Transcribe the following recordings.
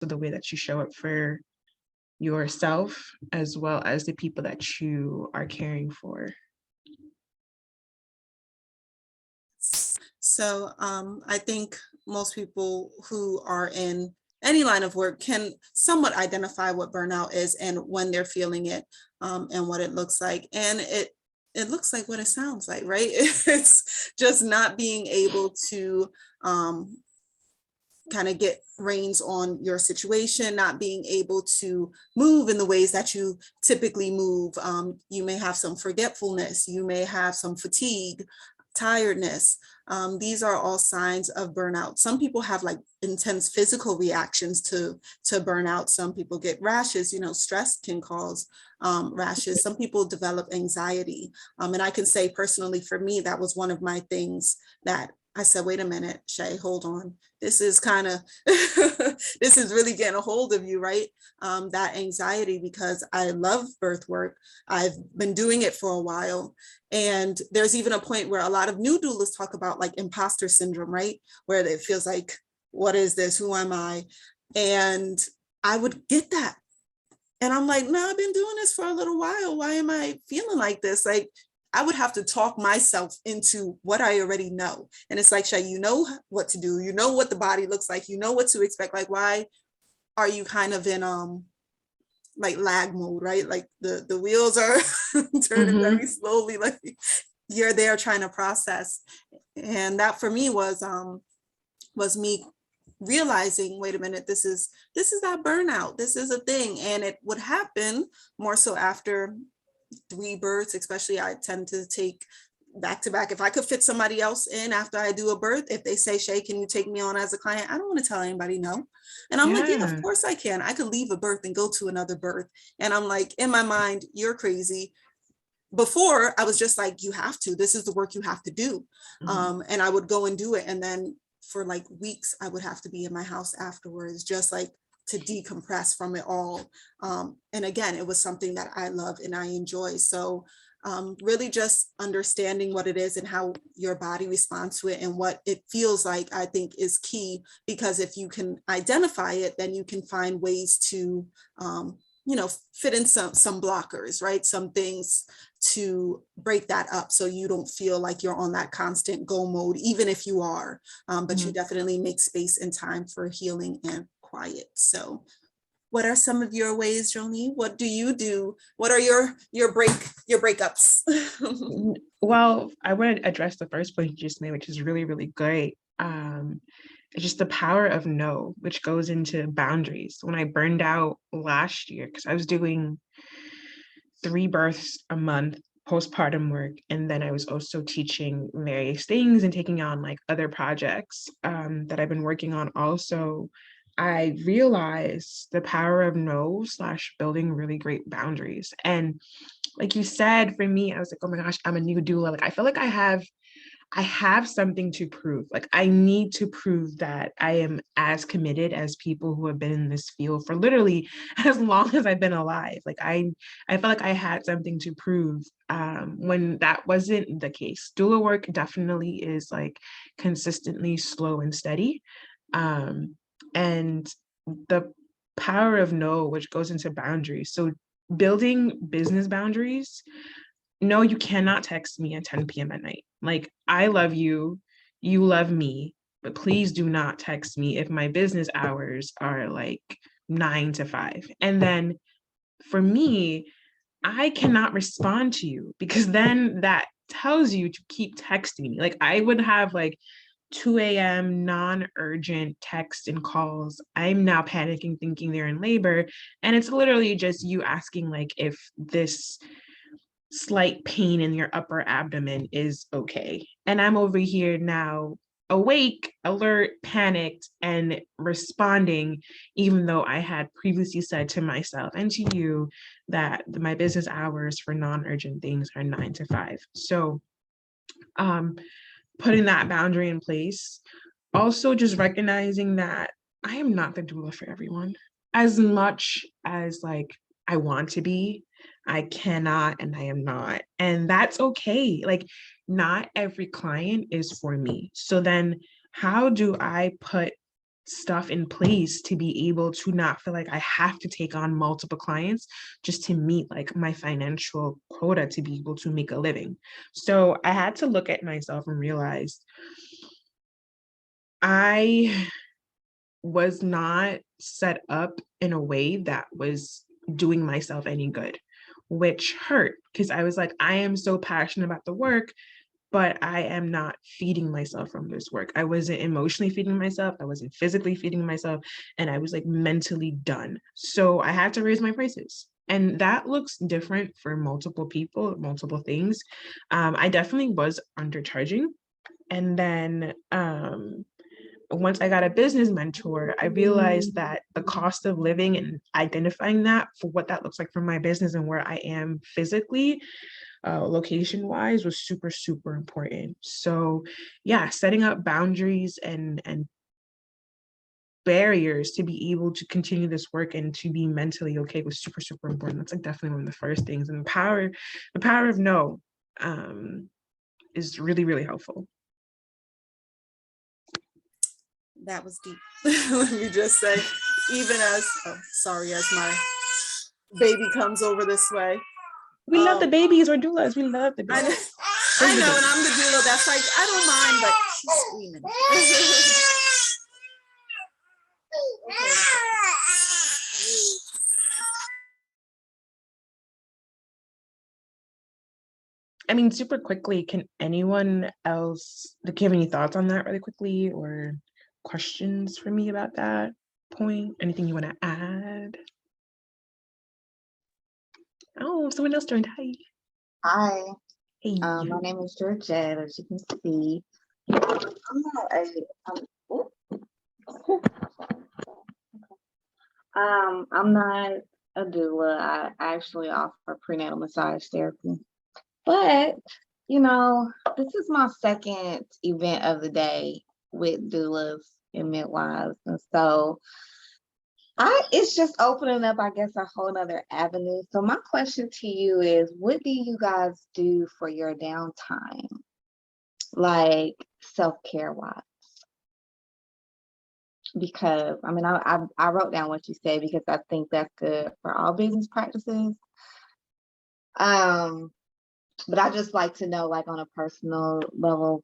the way that you show up for yourself as well as the people that you are caring for. So I think most people who are in any line of work can somewhat identify what burnout is and when they're feeling it, and what it looks like. And it looks like what it sounds like, right? It's just not being able to kind of get reins on your situation, not being able to move in the ways that you typically move. You may have some forgetfulness, you may have some fatigue, tiredness. These are all signs of burnout. Some people have like intense physical reactions to burnout. Some people get rashes, stress can cause rashes. Some people develop anxiety. And I can say personally for me, that was one of my things that I said, wait a minute, Shay, hold on. This is kind of, this is really getting a hold of you, right? That anxiety, because I love birth work. I've been doing it for a while. And there's even a point where a lot of new doulas talk about like imposter syndrome, right? Where it feels like, what is this? Who am I? And I would get that. And I'm like, no, I've been doing this for a little while. Why am I feeling like this? Like, I would have to talk myself into what I already know. And it's like, Shay, you know what to do. You know what the body looks like. You know what to expect. Like, why are you kind of in like lag mode, right? Like the wheels are turning very slowly. Like you're there trying to process. And that for me was me realizing, wait a minute, this is that burnout. This is a thing. And it would happen more so after 3 births, especially. I tend to take back to back. If I could fit somebody else in after I do a birth, if they say, Shay, can you take me on as a client? I don't want to tell anybody no. And I'm like, yeah, of course I can. I could leave a birth and go to another birth. And I'm like, in my mind, you're crazy. Before I was just like, you have to, this is the work you have to do. And I would go and do it. And then for like weeks, I would have to be in my house afterwards, just like to decompress from it all. And again, it was something that I love and I enjoy. So really just understanding what it is and how your body responds to it and what it feels like, I think is key, because if you can identify it, then you can find ways to, fit in some blockers, right? Some things to break that up so you don't feel like you're on that constant go mode, even if you are, but you definitely make space and time for healing and quiet. So what are some of your ways, Joni? What do you do? What are your breakups? Well, I want to address the first point you just made, which is really, really great. It's just the power of no, which goes into boundaries. When I burned out last year, because I was doing 3 births a month, postpartum work, and then I was also teaching various things and taking on like other projects that I've been working on also. I realized the power of no / building really great boundaries. And like you said, for me, I was like, oh my gosh, I'm a new doula. Like I feel like I have something to prove. Like I need to prove that I am as committed as people who have been in this field for literally as long as I've been alive. Like I felt like I had something to prove when that wasn't the case. Doula work definitely is like consistently slow and steady. And the power of no, which goes into boundaries. So building business boundaries, no, you cannot text me at 10 p.m. at night. Like, I love you, you love me, but please do not text me if my business hours are like 9 to 5. And then for me, I cannot respond to you because then that tells you to keep texting me. Like, I would have like 2 a.m. non-urgent texts and calls. I'm now panicking, thinking they're in labor. And it's literally just you asking, like, if this slight pain in your upper abdomen is okay. And I'm over here now awake, alert, panicked, and responding, even though I had previously said to myself and to you that my business hours for non-urgent things are 9 to 5. So putting that boundary in place, also just recognizing that I am not the doula for everyone. As much as like I want to be, I cannot and I am not. And that's okay. Like not every client is for me. So then how do I put stuff in place to be able to not feel like I have to take on multiple clients just to meet like my financial quota to be able to make a living. So I had to look at myself and realize I was not set up in a way that was doing myself any good, which hurt because I was like, I am so passionate about the work, but I am not feeding myself from this work. I wasn't emotionally feeding myself, I wasn't physically feeding myself, and I was like mentally done. So I had to raise my prices. And that looks different for multiple people, multiple things. I definitely was undercharging. And then once I got a business mentor, I realized that the cost of living and identifying that for what that looks like for my business and where I am physically, location wise, was super, super important. So yeah, setting up boundaries and barriers to be able to continue this work and to be mentally okay was super, super important. That's like definitely one of the first things. And the power of no is really, really helpful. That was deep. Let me just say, even as, oh, sorry, as my baby comes over this way. We love the babies or doulas. We love the babies. I know, and I'm the doula. That's like, I don't mind, but she's screaming. I mean, super quickly, can anyone else, do you have any thoughts on that really quickly or questions for me about that point? Anything you want to add? Oh, someone else joined. Hi. Hi, Hey. my name is Georgette, as you can see. I'm not a, I'm not a doula. I actually offer prenatal massage therapy. But, you know, this is my second event of the day with doulas and midwives. And so it's just opening up, I guess, a whole nother avenue. So my question to you is, what do you guys do for your downtime? Like self-care wise? Because I mean, I wrote down what you said because I think that's good for all business practices. But I just like to know, like on a personal level,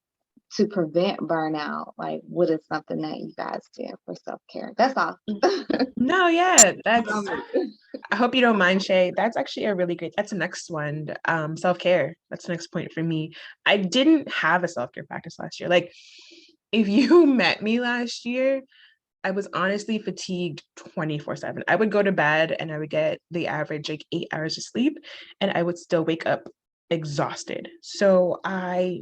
to prevent burnout, like what is something that you guys do for self-care? That's all. No, yeah, that's, I hope you don't mind, Shay. That's actually a really great, that's the next one. Self-care. That's the next point for me. I didn't have a self-care practice last year. Like, if you met me last year, I was honestly fatigued 24/7. I would go to bed and I would get the average like 8 hours of sleep, and I would still wake up exhausted. So I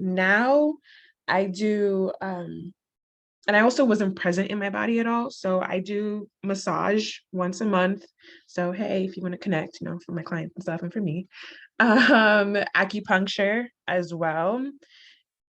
do, and I also wasn't present in my body at all. So I do massage once a month. So hey, if you want to connect, for my clients and stuff and for me, acupuncture as well.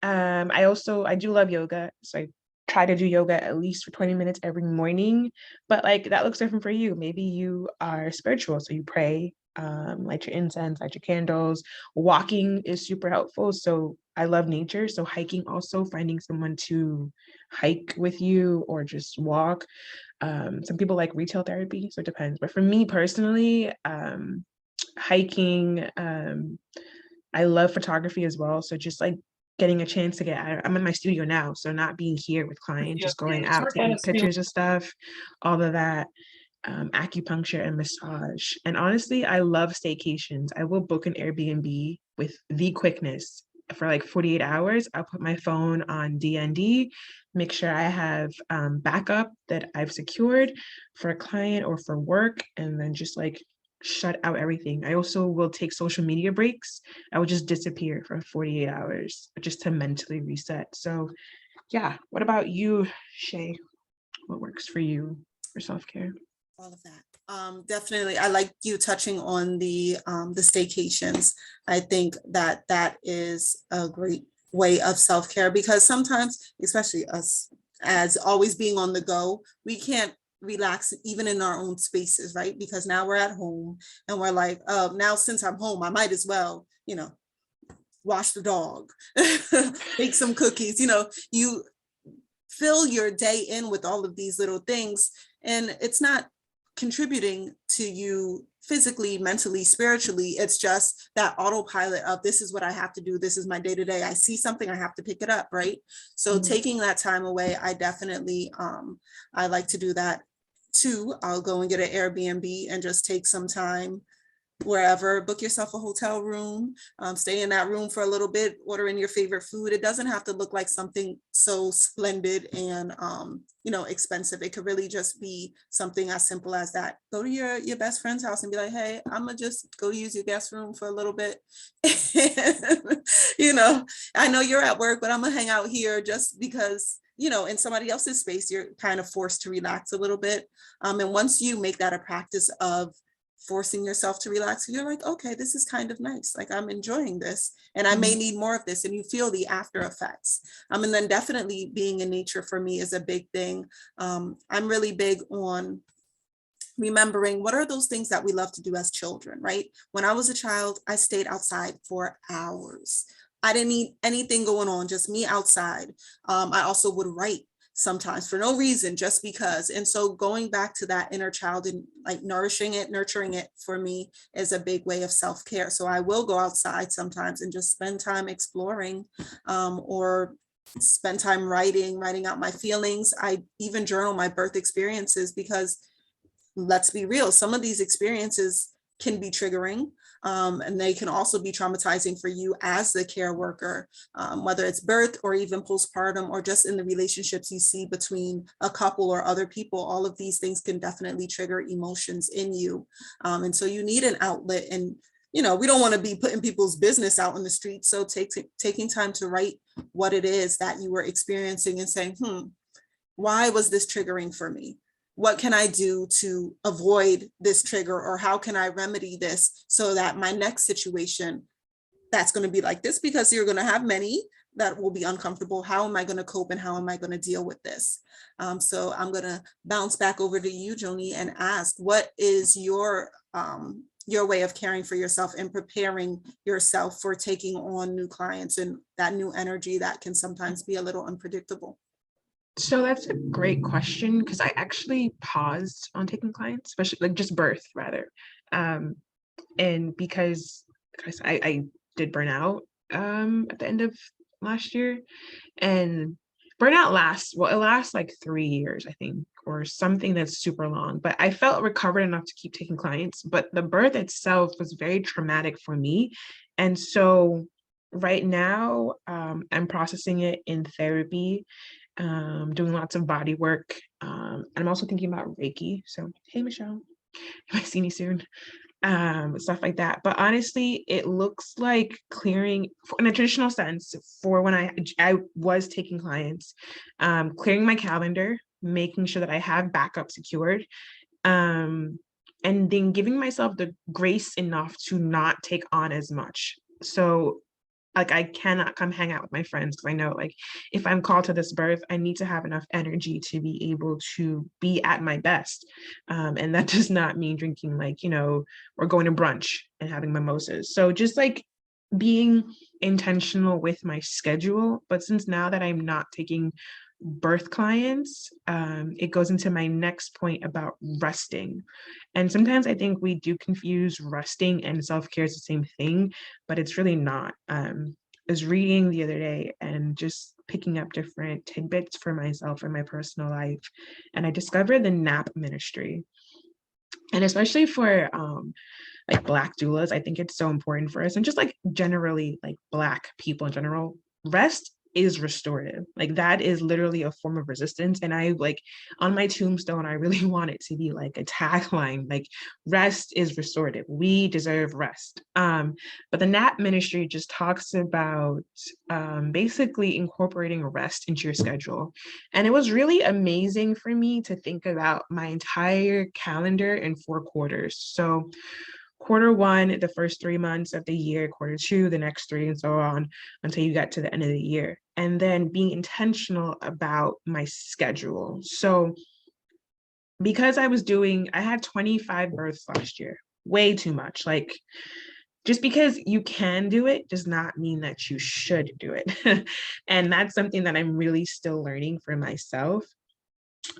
I do love yoga. So I try to do yoga at least for 20 minutes every morning, but like that looks different for you. Maybe you are spiritual, so you pray, light your incense, light your candles. Walking is super helpful. So I love nature. So hiking, also finding someone to hike with you or just walk. Some people like retail therapy, so it depends. But for me personally, hiking, I love photography as well. So just like getting a chance to I'm in my studio now, so not being here with clients, just going out, taking pictures of stuff, all of that. Acupuncture and massage. And honestly, I love staycations. I will book an Airbnb with the quickness for like 48 hours. I'll put my phone on DND, make sure I have backup that I've secured for a client or for work, and then just like shut out everything. I also will take social media breaks. I will just disappear for 48 hours just to mentally reset. So yeah, what about you, Shay? What works for you for self-care? All of that. Definitely. I like you touching on the staycations. I think that is a great way of self-care, because sometimes, especially us as always being on the go, we can't relax even in our own spaces, right? Because now we're at home and we're like, now since I'm home, I might as well, wash the dog, make some cookies, fill your day in with all of these little things, and it's not contributing to you physically, mentally, spiritually. It's just that autopilot of this is what I have to do. This is my day to day. I see something, I have to pick it up, right? So taking that time away, I definitely, I like to do that too. I'll go and get an Airbnb and just take some time wherever, book yourself a hotel room, stay in that room for a little bit, order in your favorite food. It doesn't have to look like something so splendid and expensive. It could really just be something as simple as that. Go to your best friend's house and be like, hey, I'm gonna just go use your guest room for a little bit. I know you're at work, but I'm gonna hang out here just because in somebody else's space, you're kind of forced to relax a little bit. And once you make that a practice of forcing yourself to relax, you're like, okay, this is kind of nice. Like, I'm enjoying this and I may need more of this. And you feel the after effects. And then definitely being in nature for me is a big thing. I'm really big on remembering what are those things that we love to do as children, right? When I was a child, I stayed outside for hours. I didn't need anything going on, just me outside. I also would write sometimes for no reason, just because. And so going back to that inner child and like nourishing it, nurturing it for me is a big way of self-care. So I will go outside sometimes and just spend time exploring, or spend time writing out my feelings. I even journal my birth experiences because let's be real, some of these experiences can be triggering. And they can also be traumatizing for you as the care worker, whether it's birth or even postpartum, or just in the relationships you see between a couple or other people. All of these things can definitely trigger emotions in you. And so you need an outlet. And, we don't want to be putting people's business out in the street. So taking time to write what it is that you were experiencing and saying, why was this triggering for me? What can I do to avoid this trigger, or how can I remedy this so that my next situation that's going to be like this, because you're going to have many that will be uncomfortable. How am I going to cope and how am I going to deal with this? So I'm going to bounce back over to you, Joni, and ask, what is your way of caring for yourself and preparing yourself for taking on new clients and that new energy that can sometimes be a little unpredictable? So that's a great question, because I actually paused on taking clients, especially like just birth rather. And because I did burnout at the end of last year, and burnout it lasts like 3 years, I think, or something that's super long. But I felt recovered enough to keep taking clients, but the birth itself was very traumatic for me. And so right now, I'm processing it in therapy, doing lots of body work. And I'm also thinking about Reiki. So, hey, Michelle, you might see me soon. Stuff like that. But honestly, it looks like clearing, in a traditional sense, for when I was taking clients, clearing my calendar, making sure that I have backup secured, and then giving myself the grace enough to not take on as much. So like, I cannot come hang out with my friends because I know, like, if I'm called to this birth, I need to have enough energy to be able to be at my best. And that does not mean drinking, like, or going to brunch and having mimosas. So just like being intentional with my schedule. But since now that I'm not taking birth clients, it goes into my next point about resting. And sometimes I think we do confuse resting and self-care as the same thing, but it's really not. I was reading the other day and just picking up different tidbits for myself in my personal life, and I discovered the nap ministry. And especially for like Black doulas, I think it's so important for us, and just like generally like Black people in general. Rest is restorative. Like, that is literally a form of resistance. And I, like, on my tombstone, I really want it to be like a tagline, like, rest is restorative. We deserve rest. But the nap ministry just talks about basically incorporating rest into your schedule. And it was really amazing for me to think about my entire calendar in 4 quarters. So quarter one, the first 3 months of the year, quarter two, the next 3, and so on until you get to the end of the year. And then being intentional about my schedule. So because I had 25 births last year, way too much. Like, just because you can do it does not mean that you should do it. And that's something that I'm really still learning for myself.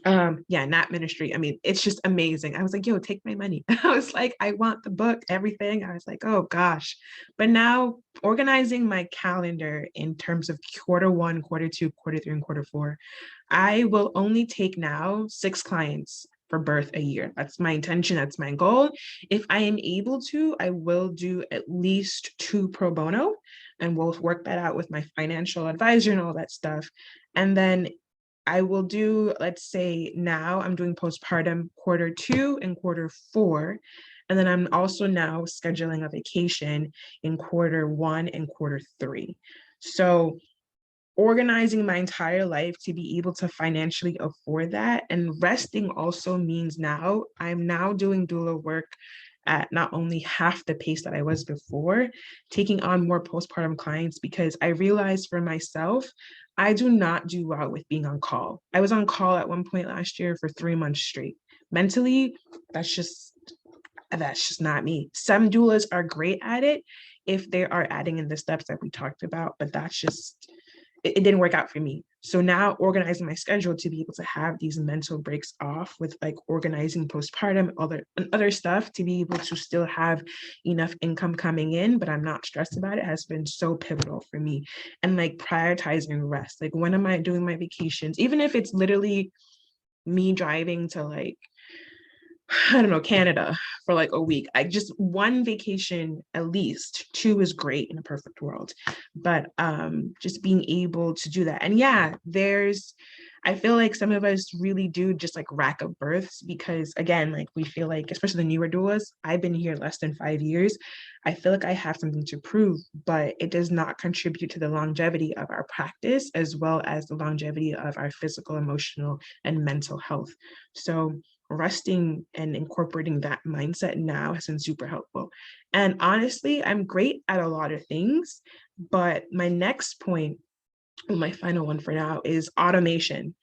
Yeah, not ministry. I mean, it's just amazing. I was like, yo, take my money. I was like, I want the book, everything. I was like, oh gosh. But now organizing my calendar in terms of quarter 1, quarter 2, quarter 3, and quarter 4, I will only take now 6 clients for birth a year. That's my intention. That's my goal. If I am able to, I will do at least 2 pro bono, and we'll work that out with my financial advisor and all that stuff. And then I will do, let's say now I'm doing postpartum quarter 2 and quarter 4. And then I'm also now scheduling a vacation in quarter 1 and quarter 3. So organizing my entire life to be able to financially afford that, and resting also means now I'm now doing doula work at not only half the pace that I was before, taking on more postpartum clients, because I realized for myself, I do not do well with being on call. I was on call at one point last year for 3 months straight. Mentally, that's just not me. Some doulas are great at it if they are adding in the steps that we talked about, but that's just, it didn't work out for me. So now organizing my schedule to be able to have these mental breaks off with like organizing postpartum, other stuff, to be able to still have enough income coming in, but I'm not stressed about it, has been so pivotal for me. And like prioritizing rest. Like, when am I doing my vacations? Even if it's literally me driving to like, I don't know, Canada for like a week. I just, one vacation at least, 2 is great in a perfect world. But just being able to do that. And yeah, I feel like some of us really do just like rack up births, because again, like we feel like, especially the newer doulas, I've been here less than 5 years. I feel like I have something to prove, but it does not contribute to the longevity of our practice, as well as the longevity of our physical, emotional, and mental health. So resting and incorporating that mindset now has been super helpful. And honestly, I'm great at a lot of things, but my next point, my final one for now, is automation.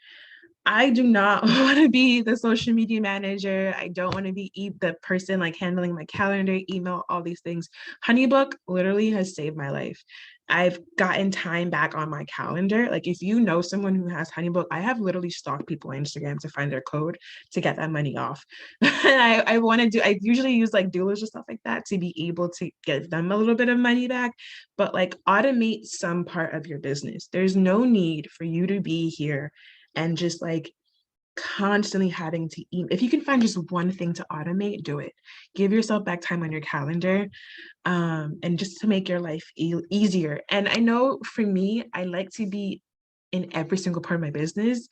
I do not want to be the social media manager. I don't want to be the person like handling my calendar, email, all these things. Honeybook literally has saved my life. I've gotten time back on my calendar. Like, if you know someone who has Honeybook, I have literally stalked people on Instagram to find their code to get that money off. And I usually use like doulas or stuff like that to be able to give them a little bit of money back, but like automate some part of your business. There's no need for you to be here and just like constantly having to eat. If you can find just one thing to automate, do it. Give yourself back time on your calendar, and just to make your life easier. And I know for me, I like to be in every single part of my business,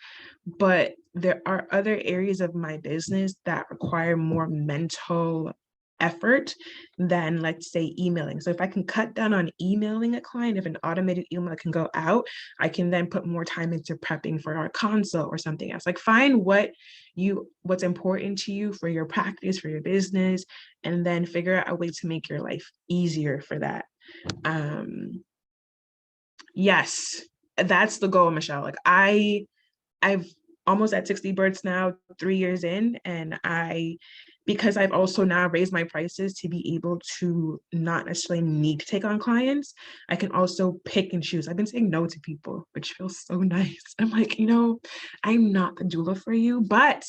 but there are other areas of my business that require more mental effort than, let's say, emailing. So if I can cut down on emailing a client, if an automated email can go out, I can then put more time into prepping for our consult or something else. Like, find what's important to you for your practice, for your business, and then figure out a way to make your life easier for that. Yes, that's the goal, Michelle. Like, I've almost at 60 births now, 3 years in, and because I've also now raised my prices to be able to not necessarily need to take on clients, I can also pick and choose. I've been saying no to people, which feels so nice. I'm like, I'm not the doula for you, but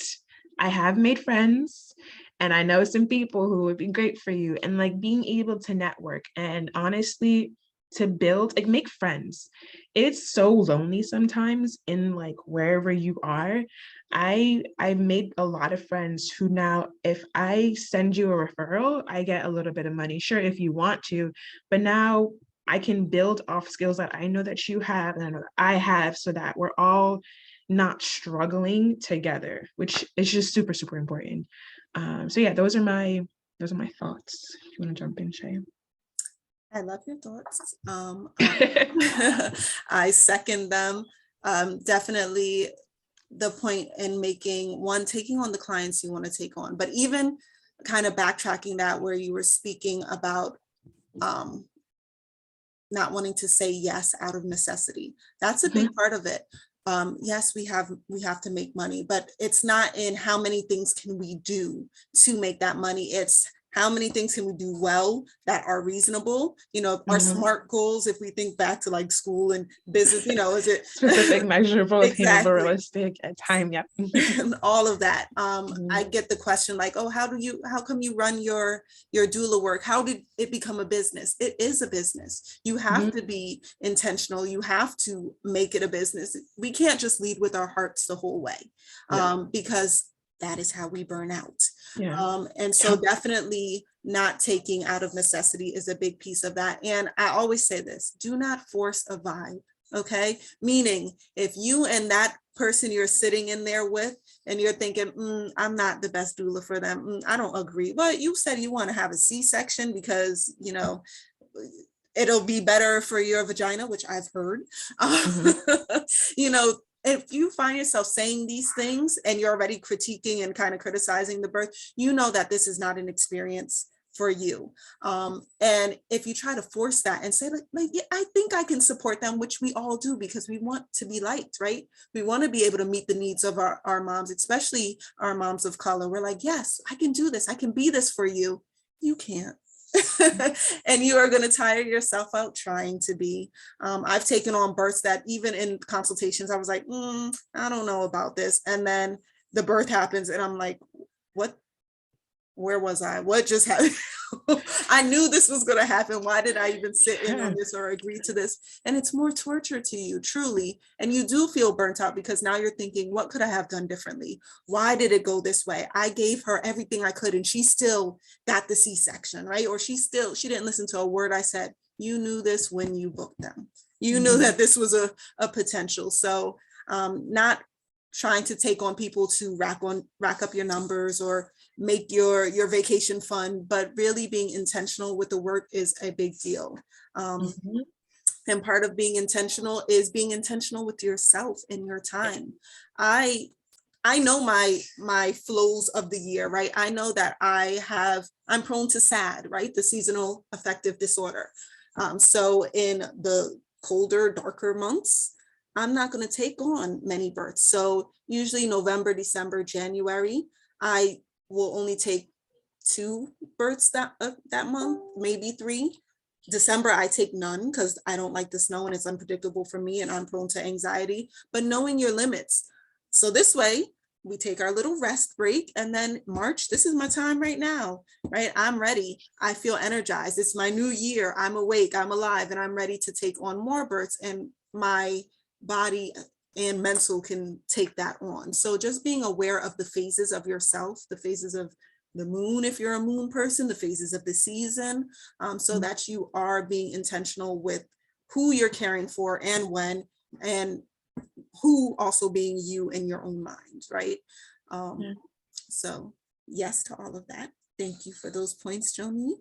I have made friends, and I know some people who would be great for you. And like, being able to network and honestly to build, like, make friends. It's so lonely sometimes in like wherever you are. I've made a lot of friends who now, if I send you a referral, I get a little bit of money. Sure, if you want to, but now I can build off skills that I know that you have and I know that I have, so that we're all not struggling together, which is just super, super important. So yeah, those are my thoughts. If you want to jump in, Shay. I love your thoughts. I second them. Definitely the point in taking on the clients you want to take on, but even kind of backtracking that, where you were speaking about not wanting to say yes out of necessity. That's a big part of it. Yes, we have to make money, but it's not in how many things can we do to make that money. It's How many things can we do well that are reasonable? You know, our Mhm. SMART goals, if we think back to like school and business, you know, is it Specific, measurable, attainable, exactly realistic, at time. Yep. and all of that. Mhm. I get the question like, oh, how come you run your doula work? How did it become a business? It is a business. You have Mhm. to be intentional. You have to make it a business. We can't just lead with our hearts the whole way, Yeah. because that is how we burn out. Yeah. And so definitely not taking out of necessity is a big piece of that. And I always say this, do not force a vibe. Okay. Meaning if you and that person you're sitting in there with, and you're thinking, I'm not the best doula for them. I don't agree. But you said you want to have a C-section because, you know, it'll be better for your vagina, which I've heard. Mhm. You know, if you find yourself saying these things and you're already critiquing and kind of criticizing the birth, you know that this is not an experience for you. And if you try to force that and say like, yeah, I think I can support them, which we all do because we want to be liked, right? We want to be able to meet the needs of our moms, especially our moms of color. We're like, yes, I can do this. I can be this for you. You can't. And you are going to tire yourself out trying to be. I've taken on births that even in consultations, I was like, I don't know about this. And then the birth happens and I'm like, what? Where was I? What just happened? I knew this was going to happen. Why did I even sit in on this or agree to this? And it's more torture to you, truly. And you do feel burnt out because now you're thinking, what could I have done differently? Why did it go this way? I gave her everything I could and she still got the C-section, right? Or she didn't listen to a word I said. You knew this when you booked them. You knew that this was a potential. So not trying to take on people to rack up your numbers or make your vacation fun, but really being intentional with the work is a big deal. And part of being intentional is being intentional with yourself and your time. I know my flows of the year, right? I know that I'm prone to SAD, right? The seasonal affective disorder. So in the colder, darker months, I'm not going to take on many births. So usually November, December, January, I will only take 2 births that month, maybe 3. December, I take none because I don't like the snow and it's unpredictable for me and I'm prone to anxiety, but knowing your limits. So this way, we take our little rest break and then March, this is my time right now, right? I'm ready. I feel energized. It's my new year. I'm awake, I'm alive, and I'm ready to take on more births and my body and mental can take that on. So just being aware of the phases of yourself, the phases of the moon, if you're a moon person, the phases of the season, so that you are being intentional with who you're caring for and when, and who also being you in your own mind, right? So yes to all of that. Thank you for those points, Joni.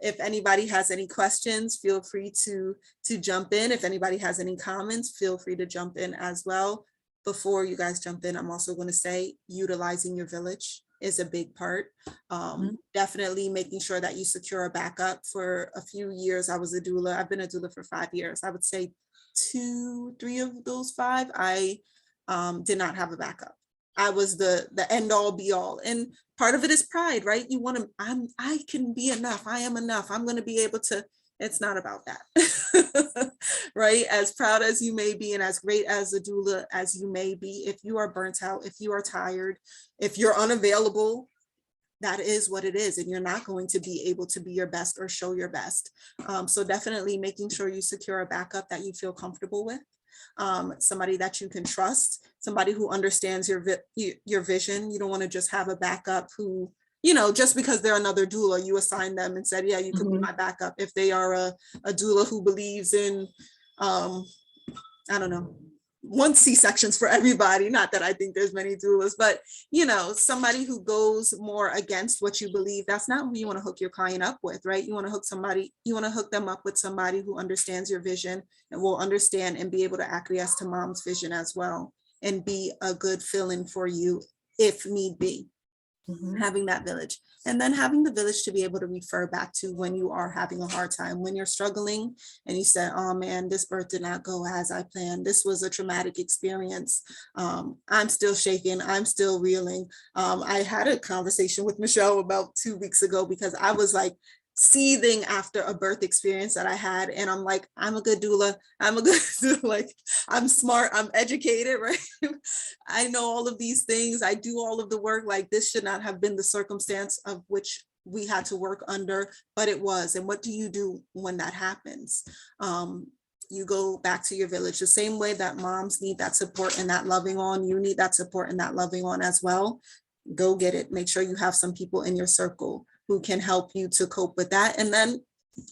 If anybody has any questions, feel free to jump in. If anybody has any comments, feel free to jump in as well. Before you guys jump in, I'm also going to say utilizing your village is a big part. Definitely making sure that you secure a backup. For a few years, I was a doula. I've been a doula for 5 years. I would say 2, 3 of those 5, I did not have a backup. I was the end all be all. And part of it is pride, right? You want to, I can be enough. I am enough. I'm going to be able to, it's not about that, right? As proud as you may be and as great as a doula as you may be, if you are burnt out, if you are tired, if you're unavailable, that is what it is. And you're not going to be able to be your best or show your best. So definitely making sure you secure a backup that you feel comfortable with. Somebody that you can trust, somebody who understands your vision. You don't want to just have a backup who, you know, just because they're another doula, you assign them and said, yeah, you can be my backup. If they are a doula who believes in, I don't know, 1 C-sections for everybody. Not that I think there's many doulas, but you know, somebody who goes more against what you believe, that's not who you want to hook your client up with, right? You want to hook them up with somebody who understands your vision and will understand and be able to acquiesce to mom's vision as well and be a good fill-in for you if need be. Mhm. having that village, and then having the village to be able to refer back to when you are having a hard time, when you're struggling and you said, oh man, this birth did not go as I planned. This was a traumatic experience. I'm still shaking. I'm still reeling. I had a conversation with Michelle about 2 weeks ago because I was like seething after a birth experience that I had. And I'm like, I'm a good doula. I'm a good, like, I'm smart. I'm educated, right? I know all of these things. I do all of the work. Like, this should not have been the circumstance of which we had to work under, but it was. And what do you do when that happens? You go back to your village the same way that moms need that support and that loving on. You need that support and that loving on as well. Go get it. Make sure you have some people in your circle who can help you to cope with that. And then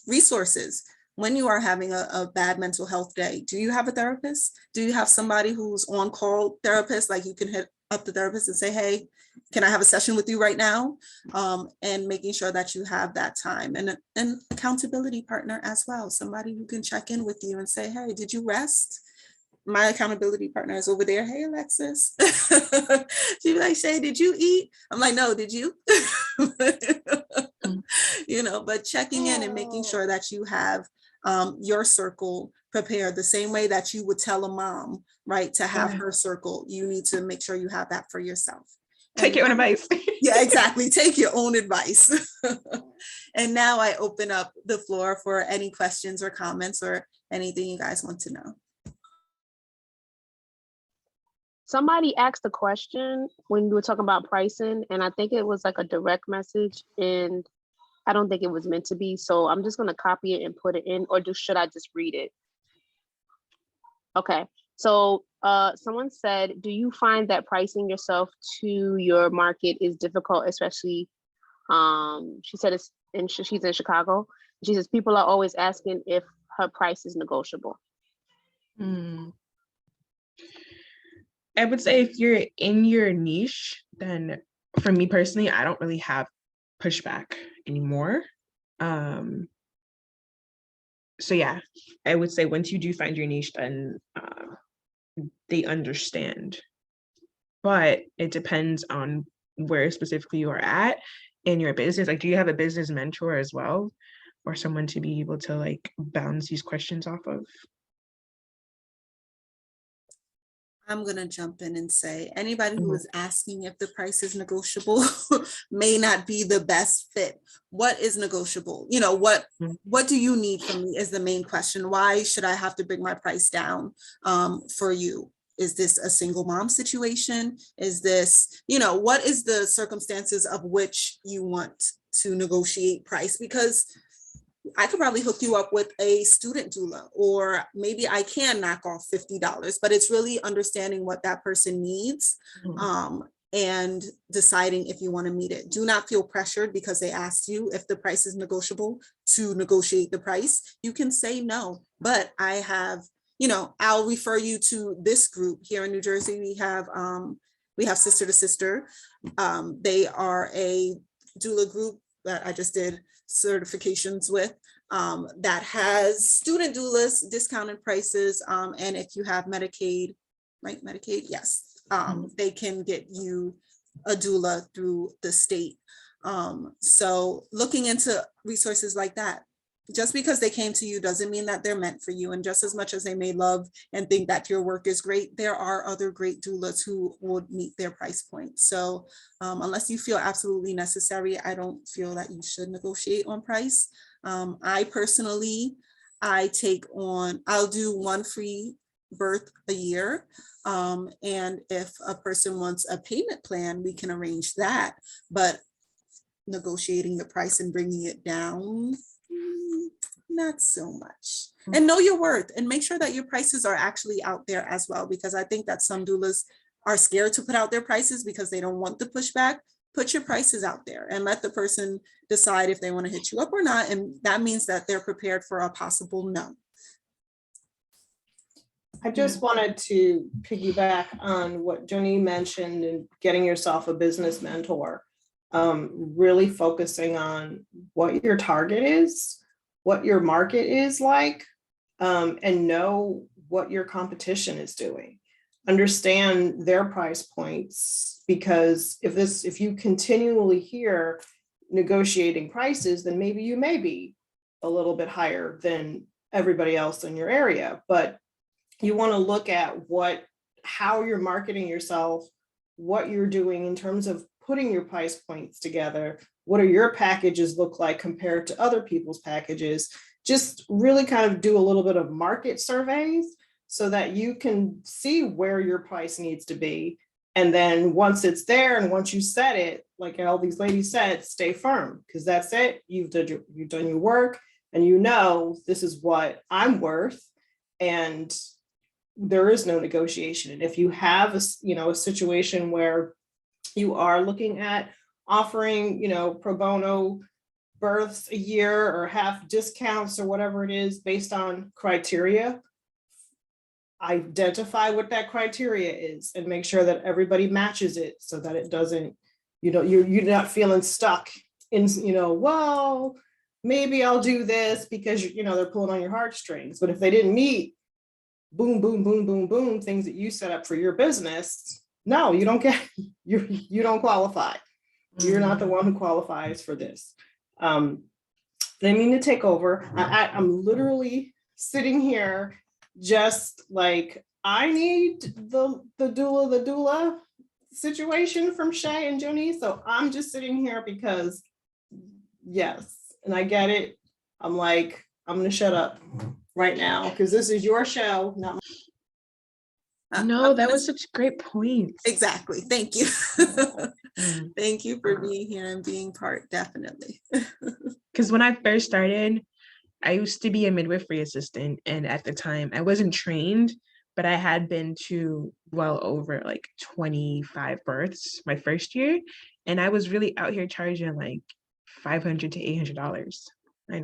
resources. When you are having a bad mental health day, do you have a therapist? Do you have somebody who's on call therapist? Like, you can hit up the therapist and say, hey, can I have a session with you right now? And making sure that you have that time, and an accountability partner as well. Somebody who can check in with you and say, hey, did you rest? My accountability partner is over there. Hey, Alexis. She'd be like, Shay, did you eat? I'm like, no, did you? But checking in and making sure that you have your circle prepared the same way that you would tell a mom, right, to have her circle. You need to make sure you have that for yourself. Take your own advice. Yeah, exactly. Take your own advice. And now I open up the floor for any questions or comments or anything you guys want to know. Somebody asked a question when we were talking about pricing, and I think it was like a direct message, and I don't think it was meant to be. So I'm just going to copy it and put it in, or should I just read it? Okay. So someone said, do you find that pricing yourself to your market is difficult, especially, she said she's in Chicago. She says, people are always asking if her price is negotiable. I would say if you're in your niche, then for me personally, I don't really have pushback anymore. So yeah, I would say once you do find your niche, then they understand. But it depends on where specifically you are at in your business. Like, do you have a business mentor as well, or someone to be able to like bounce these questions off of? I'm going to jump in and say anybody who is asking if the price is negotiable may not be the best fit. What is negotiable? What do you need from me is the main question. Why should I have to bring my price down for you? Is this a single mom situation? Is this, what is the circumstances of which you want to negotiate price? Because I could probably hook you up with a student doula, or maybe I can knock off $50, but it's really understanding what that person needs and deciding if you want to meet it. Do not feel pressured because they asked you if the price is negotiable to negotiate the price. You can say no, but I have, I'll refer you to this group here in New Jersey. We have Sister to Sister. They are a doula group that I just did certifications with that has student doulas, discounted prices, and if you have Medicaid, right? Medicaid, yes, they can get you a doula through the state. So looking into resources like that, just because they came to you doesn't mean that they're meant for you. And just as much as they may love and think that your work is great, there are other great doulas who would meet their price point. So unless you feel absolutely necessary, I don't feel that you should negotiate on price. I personally, I'll do one free birth a year. And if a person wants a payment plan, we can arrange that. But negotiating the price and bringing it down, not so much. And know your worth and make sure that your prices are actually out there as well, because I think that some doulas are scared to put out their prices because they don't want the pushback. Put your prices out there and let the person decide if they want to hit you up or not. And that means that they're prepared for a possible no. I just wanted to piggyback on what Joni mentioned and getting yourself a business mentor. Really focusing on what your target is, what your market is like, and know what your competition is doing. understand their price points, because if you continually hear negotiating prices, then maybe you may be a little bit higher than everybody else in your area. But you want to look at how you're marketing yourself, what you're doing in terms of putting your price points together. What do your packages look like compared to other people's packages? Just really kind of do a little bit of market surveys so that you can see where your price needs to be. And then once it's there and once you set it, like all these ladies said, stay firm, because that's it. You've done your work, and you know this is what I'm worth, and there is no negotiation. And if you have a situation where you are looking at offering, pro bono births a year or half discounts or whatever it is based on criteria, identify what that criteria is and make sure that everybody matches it, so that it doesn't, you're not feeling stuck in, well, maybe I'll do this because, they're pulling on your heartstrings. But if they didn't meet, boom, boom, boom, boom, boom, things that you set up for your business, no, you don't get, you don't qualify. You're not the one who qualifies for this. I mean to take over. I'm literally sitting here just like, I need the doula situation from Shay and Joni. So I'm just sitting here because, yes, and I get it. I'm like, I'm gonna shut up right now because this is your show, not mine. No, that was such great points. Exactly. Thank you. Thank you for being here and being part, definitely. Because when I first started, I used to be a midwifery assistant, and at the time I wasn't trained, but I had been to well over like 25 births my first year, and I was really out here charging like $500 to $800. I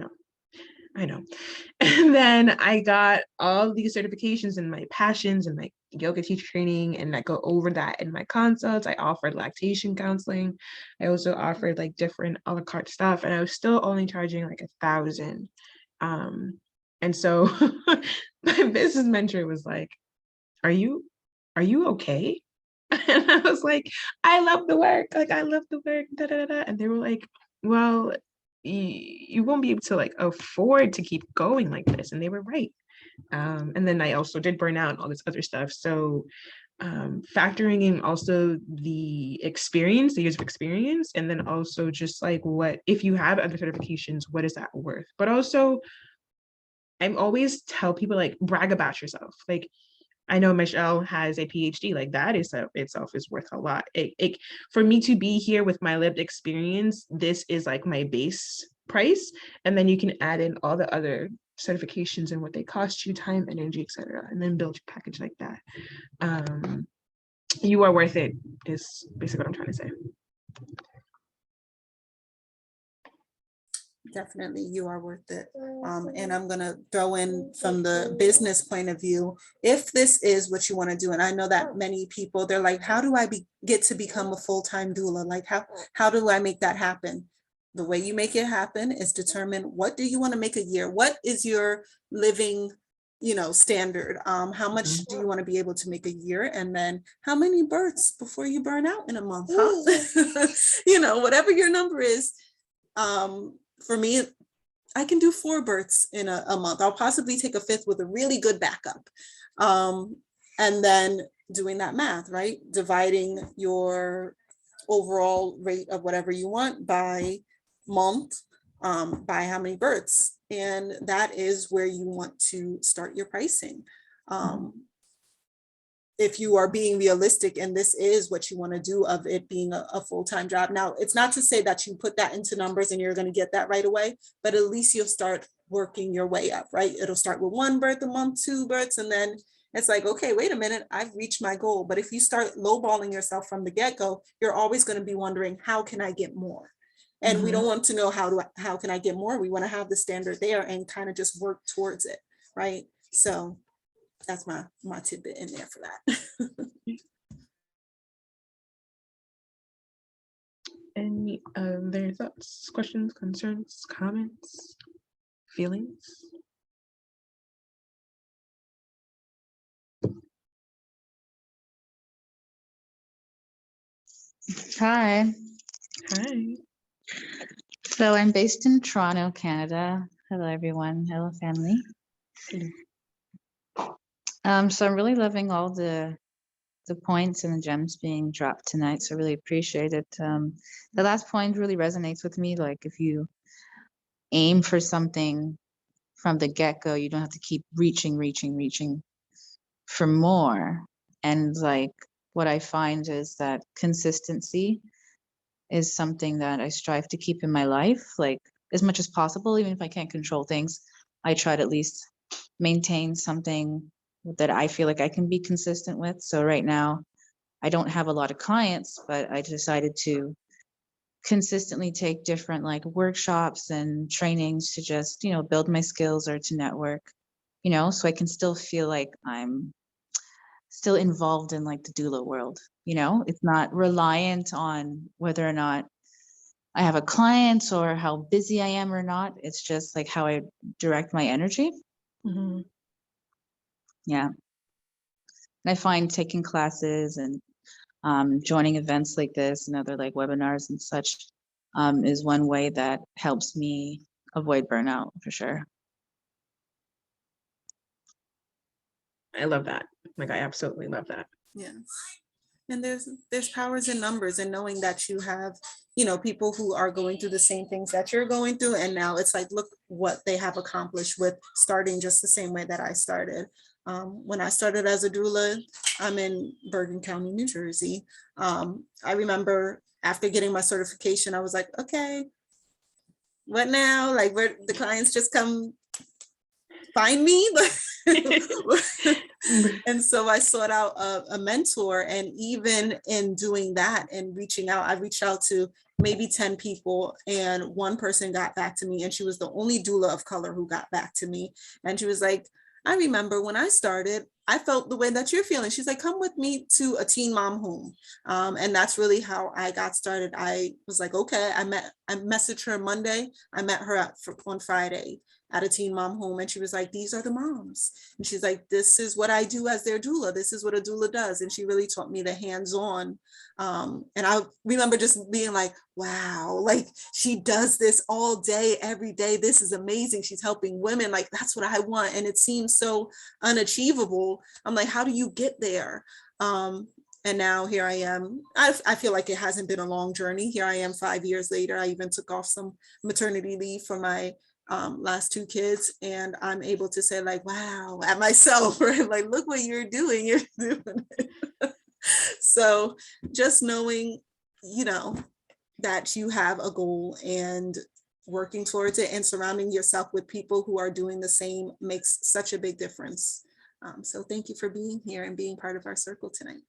know. And then I got all these certifications and my passions and my yoga teacher training, and I go over that in my consults. I offered lactation counseling. I also offered like different a la carte stuff, and I was still only charging like 1,000. And so my business mentor was like, are you okay? And I was like, I love the work. Like, I love the work. Da, da, da, da. And they were like, well, you won't be able to like afford to keep going like this. And they were right. And then I also did burnout and all this other stuff. So factoring in also the experience, the years of experience, and then also just like what, if you have other certifications, what is that worth? But also, I'm always tell people like brag about yourself. Like, I know Michelle has a PhD, like that is itself is worth a lot. For me to be here with my lived experience, this is like my base price. And then you can add in all the other certifications and what they cost you, time, energy, etc., and then build your package like that. You are worth it is basically what I'm trying to say. Definitely, you are worth it. And I'm going to throw in from the business point of view, if this is what you want to do, and I know that many people, they're like, how do I get to become a full-time doula? Like, how do I make that happen? The way you make it happen is determine, what do you want to make a year? What is your living, standard? How much do you want to be able to make a year? And then how many births before you burn out in a month? Huh? Whatever your number is. For me, I can do 4 births in a month. I'll possibly take a 5th with a really good backup. And then doing that math, right? Dividing your overall rate of whatever you want by month, by how many births. And that is where you want to start your pricing. If you are being realistic and this is what you want to do of it being a full-time job. Now, it's not to say that you put that into numbers and you're going to get that right away, but at least you'll start working your way up, right? It'll start with 1 birth a month, 2 births, and then it's like, okay, wait a minute, I've reached my goal. But if you start lowballing yourself from the get-go, you're always going to be wondering, how can I get more? And we don't want to know how can I get more? We want to have the standard there and kind of just work towards it, right? So that's my tidbit in there for that. Any other thoughts, questions, concerns, comments, feelings? Hi. Hi. So I'm based in Toronto, Canada. Hello, everyone. Hello, family. So I'm really loving all the points and the gems being dropped tonight. So I really appreciate it. The last point really resonates with me. Like if you aim for something from the get-go, you don't have to keep reaching for more. And like what I find is that consistency is something that I strive to keep in my life, like as much as possible, even if I can't control things, I try to at least maintain something that I feel like I can be consistent with. So right now, I don't have a lot of clients, but I decided to consistently take different like workshops and trainings to just, build my skills or to network, so I can still feel like I'm still involved in like the doula world. It's not reliant on whether or not I have a client or how busy I am or not. It's just like how I direct my energy. Mm-hmm. Yeah. And I find taking classes and joining events like this and other like webinars and such is one way that helps me avoid burnout for sure. I love that. Like, I absolutely love that. Yeah. And there's powers in numbers, and knowing that you have, people who are going through the same things that you're going through. And now it's like, look what they have accomplished with starting just the same way that I started. When I started as a doula, I'm in Bergen County, New Jersey. I remember after getting my certification, I was like, okay, what now? Like, where the clients just come find me? And so I sought out a mentor, and even in doing that and reaching out, I reached out to maybe 10 people, and one person got back to me, and she was the only doula of color who got back to me. And she was like, I remember when I started, I felt the way that you're feeling. She's like, come with me to a teen mom home. And that's really how I got started. I was like, okay, I messaged her Monday. I met her on Friday at a teen mom home, and she was like, these are the moms. And she's like, this is what I do as their doula. This is what a doula does. And she really taught me the hands-on. And I remember just being like, wow, like she does this all day, every day. This is amazing. She's helping women. Like, that's what I want. And it seems so unachievable. I'm like, how do you get there? And now here I am. I feel like it hasn't been a long journey. Here I am 5 years later. I even took off some maternity leave for my last 2 kids, and I'm able to say like, wow, at myself, right? Like, look what you're doing. You're doing it. So just knowing, that you have a goal and working towards it and surrounding yourself with people who are doing the same makes such a big difference. So thank you for being here and being part of our circle tonight.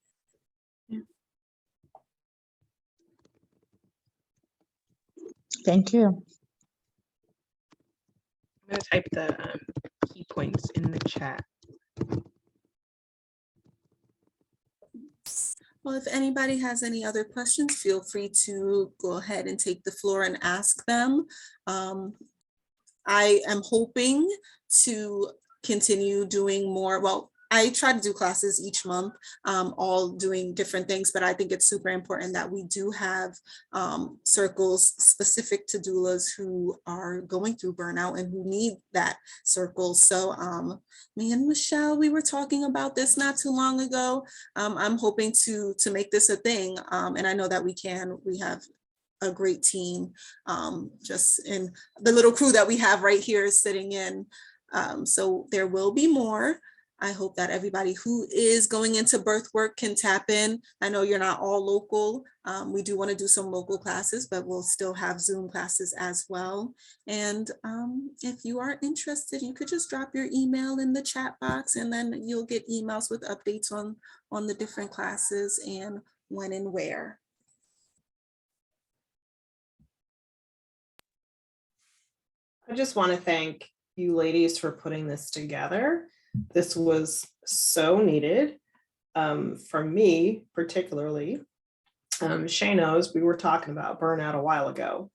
Thank you. I'm going to type the key points in the chat. Well, if anybody has any other questions, feel free to go ahead and take the floor and ask them. I am hoping to continue doing more. Well, I try to do classes each month, all doing different things, but I think it's super important that we do have circles specific to doulas who are going through burnout and who need that circle. So me and Michelle, we were talking about this not too long ago. I'm hoping to make this a thing. And I know that we can. We have a great team, just in the little crew that we have right here sitting in. So there will be more. I hope that everybody who is going into birth work can tap in. I know you're not all local. We do want to do some local classes, but we'll still have Zoom classes as well. And if you are interested, you could just drop your email in the chat box, and then you'll get emails with updates on the different classes and when and where. I just want to thank you ladies for putting this together. This was so needed for me, particularly. Shay knows we were talking about burnout a while ago.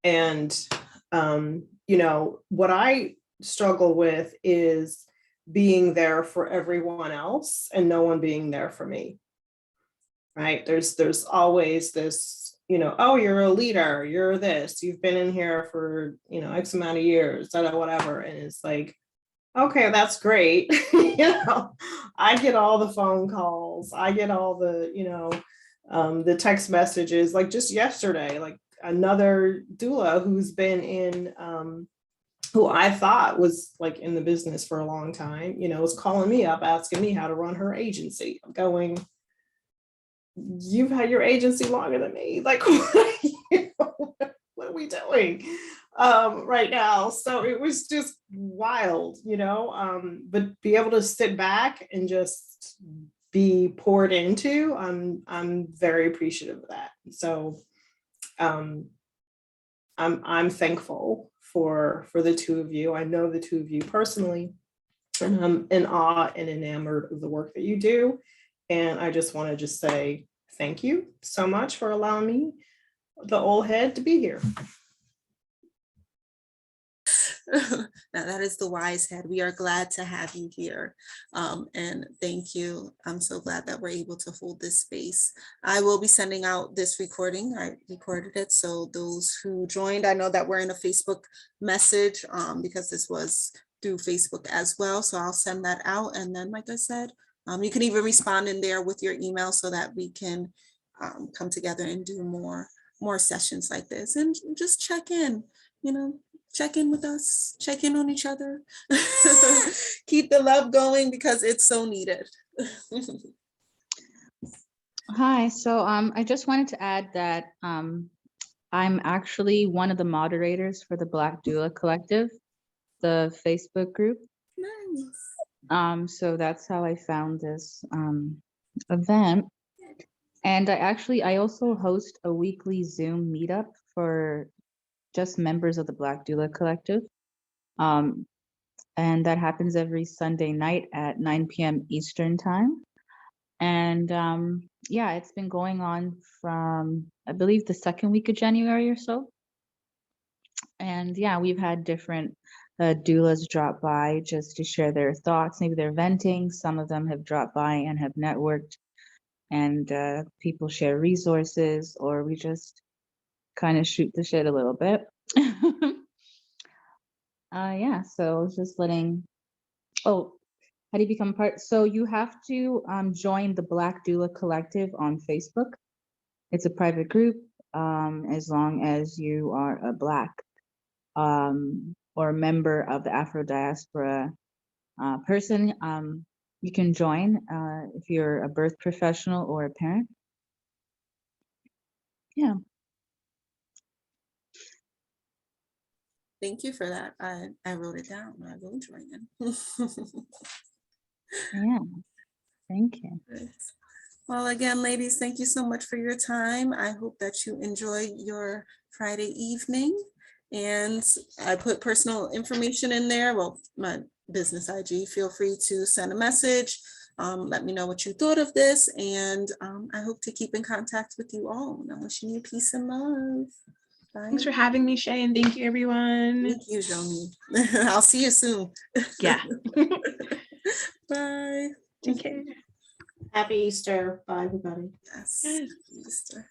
And, what I struggle with is being there for everyone else and no one being there for me. right? There's always this, oh, you're a leader, you're this, you've been in here for, X amount of years, whatever. And it's like, okay, that's great. I get all the phone calls, I get all the, the text messages. Like just yesterday, like another doula who's been in, who I thought was like in the business for a long time, was calling me up, asking me how to run her agency. I'm going, you've had your agency longer than me. Like, what are we doing right now? So it was just wild, but be able to sit back and just be poured into, I'm very appreciative of that. So I'm thankful for the two of you. I know the two of you personally, and I'm in awe and enamored of the work that you do. And I just want to just say thank you so much for allowing me, the old head, to be here. Now that is the wise head. We are glad to have you here. And thank you. I'm so glad that we're able to hold this space. I will be sending out this recording. I recorded it. So those who joined, I know that we're in a Facebook message because this was through Facebook as well. So I'll send that out. And then, like I said, you can even respond in there with your email so that we can come together and do more sessions like this and just check in, check in with us, check in on each other, keep the love going because it's so needed. Hi, so I just wanted to add that I'm actually one of the moderators for the Black Doula Collective, the Facebook group. Nice. So that's how I found this event. And I also host a weekly Zoom meetup for just members of the Black Doula Collective. And that happens every Sunday night at 9 p.m. Eastern time. And yeah, it's been going on from, I believe, the second week of January or so. And yeah, we've had different doulas drop by just to share their thoughts. Maybe they're venting. Some of them have dropped by and have networked, and people share resources, or we just kind of shoot the shit a little bit. Yeah, so just letting, oh, how do you become part? So you have to join the Black Doula Collective on Facebook. It's a private group, as long as you are a Black or a member of the Afro diaspora person. You can join if you're a birth professional or a parent. Yeah. Thank you for that. I wrote it down. I will join in. Yeah, thank you. Well, again, ladies, thank you so much for your time. I hope that you enjoy your Friday evening. And I put personal information in there. Well, my business IG, feel free to send a message. Let me know what you thought of this. And I hope to keep in contact with you all. And I'm wishing you peace and love. Bye. Thanks for having me, Shay, and thank you, everyone. Thank you, Joni. I'll see you soon. Yeah. Bye. Take care. Happy Easter. Bye, everybody. Yes. Yes. Easter.